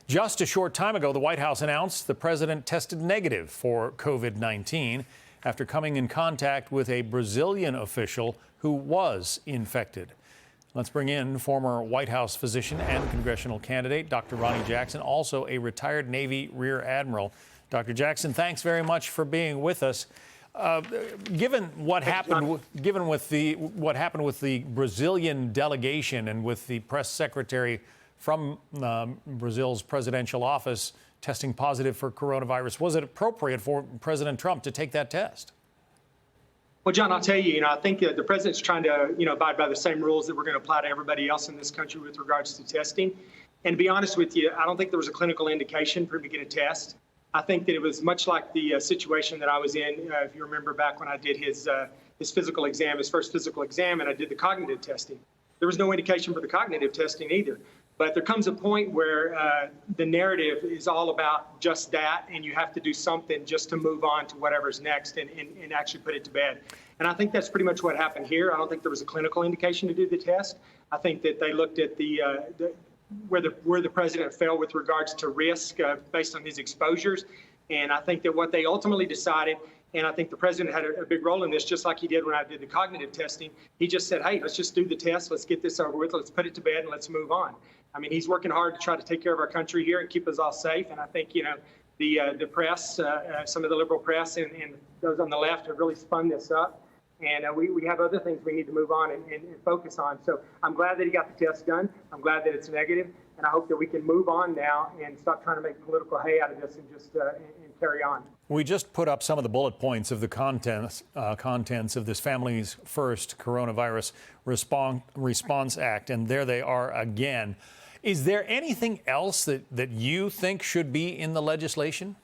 Just a short time ago, the White House announced the president tested negative for COVID-19 after coming in contact with a Brazilian official who was infected. Let's bring in former White House physician and congressional candidate, Dr. Ronny Jackson, also a retired Navy Rear Admiral. Dr. Jackson, thanks very much for being with us. Given what happened with the Brazilian delegation and with the press secretary from Brazil's presidential office testing positive for coronavirus, was it appropriate for President Trump to take that test? Well, John, I'll tell you, I think the president's trying to, abide by the same rules that we're going to apply to everybody else in this country with regards to testing. And to be honest with you, I don't think there was a clinical indication for him to get a test. I think that it was much like the situation that I was in, if you remember back when I did his physical exam, his first physical exam, and I did the cognitive testing. There was no indication for the cognitive testing either. But there comes a point where the narrative is all about just that, and you have to do something just to move on to whatever's next and actually put it to bed. And I think that's pretty much what happened here. I don't think there was a clinical indication to do the test. I think that they looked at where the president fell with regards to risk based on his exposures. And I think that what they ultimately decided, and I think the president had a big role in this, just like he did when I did the cognitive testing. He just said, hey, let's just do the test. Let's get this over with. Let's put it to bed and let's move on. I mean, he's working hard to try to take care of our country here and keep us all safe. And I think, the press, some of the liberal press and those on the left have really spun this up. And we have other things we need to move on and focus on. So I'm glad that he got the test done. I'm glad that it's negative. And I hope that we can move on now and stop trying to make political hay out of this and just and carry on. We just put up some of the bullet points of the contents of this Families First Coronavirus Response Act. And there they are again. Is there anything else that you think should be in the legislation?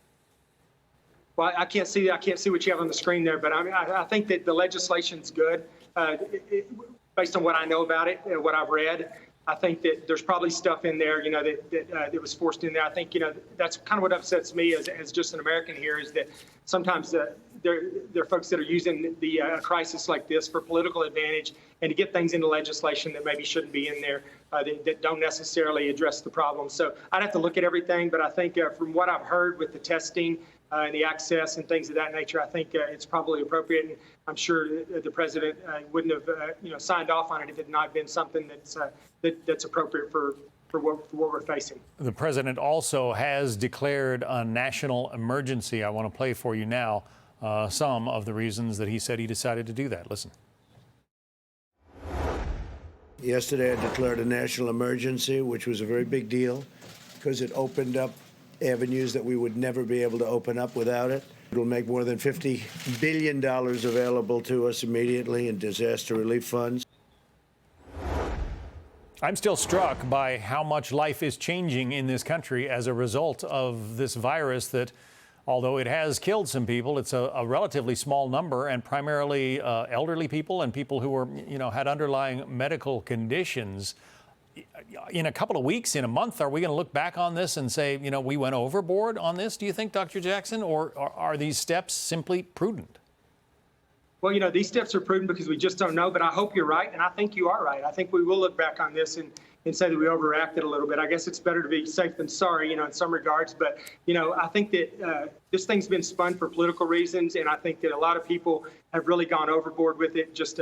Well, I can't see what you have on the screen there, but I think that the legislation's good. Based on what I know about it and what I've read, I think that there's probably stuff in there, that was forced in there. I think, that's kind of what upsets me as just an American here, is that sometimes there are folks that are using the crisis like this for political advantage and to get things into legislation that maybe shouldn't be in there, that don't necessarily address the problem. So I'd have to look at everything, but I think from what I've heard with the testing and the access and things of that nature, I think it's probably appropriate. And I'm sure the president wouldn't have, signed off on it if it had not been something that's appropriate for what we're facing. The president also has declared a national emergency. I want to play for you now some of the reasons that he said he decided to do that. Listen. Yesterday, I declared a national emergency, which was a very big deal because it opened up avenues that we would never be able to open up without it. It will make more than $50 billion available to us immediately in disaster relief funds. I'm still struck by how much life is changing in this country as a result of this virus that, although it has killed some people, it's a relatively small number, and primarily elderly people and people who were, had underlying medical conditions. In a couple of weeks, in a month, are we going to look back on this and say, we went overboard on this, do you think, Dr. Jackson, or are these steps simply prudent? Well, these steps are prudent because we just don't know, but I hope you're right, and I think you are right. I think we will look back on this and say that we overreacted a little bit. I guess it's better to be safe than sorry, in some regards. But, I think that this thing's been spun for political reasons, and I think that a lot of people have really gone overboard with it, just,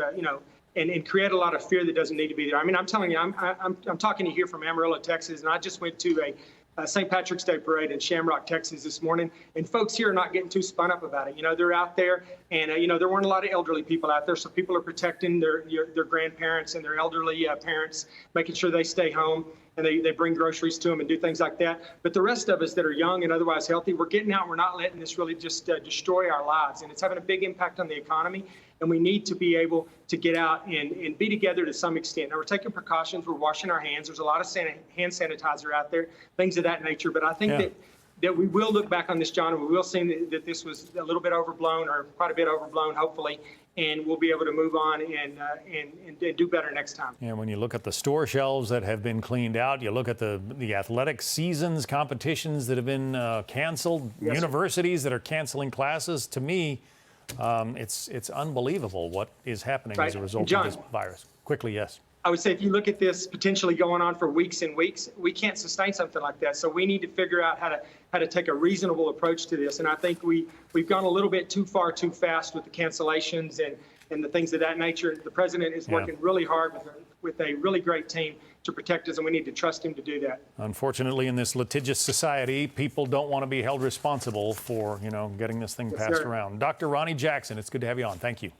and create a lot of fear that doesn't need to be there. I mean, I'm telling you, I'm talking to you here from Amarillo, Texas, and I just went to a St. Patrick's Day parade in Shamrock, Texas this morning, and folks here are not getting too spun up about it. They're out there, and there weren't a lot of elderly people out there, so people are protecting their grandparents and their elderly parents, making sure they stay home, and they bring groceries to them and do things like that. But the rest of us that are young and otherwise healthy, we're getting out. We're not letting this really just destroy our lives, and it's having a big impact on the economy. And we need to be able to get out and be together to some extent. Now, we're taking precautions. We're washing our hands. There's a lot of hand sanitizer out there, things of that nature. But I think that we will look back on this, John, and we will see that this was a little bit overblown, or quite a bit overblown, hopefully, and we'll be able to move on and do better next time. Yeah, when you look at the store shelves that have been cleaned out, you look at the athletic seasons, competitions that have been canceled, yes, universities that are canceling classes, to me, it's unbelievable what is happening as a result of this virus. Quickly, yes. I would say if you look at this potentially going on for weeks and weeks, we can't sustain something like that. So we need to figure out how to take a reasonable approach to this. And I think we've gone a little bit too far too fast with the cancellations and the things of that nature. The president is working really hard with a really great team to protect us, and we need to trust him to do that. Unfortunately, in this litigious society, people don't want to be held responsible for, getting this thing passed around. Dr. Ronny Jackson, it's good to have you on. Thank you.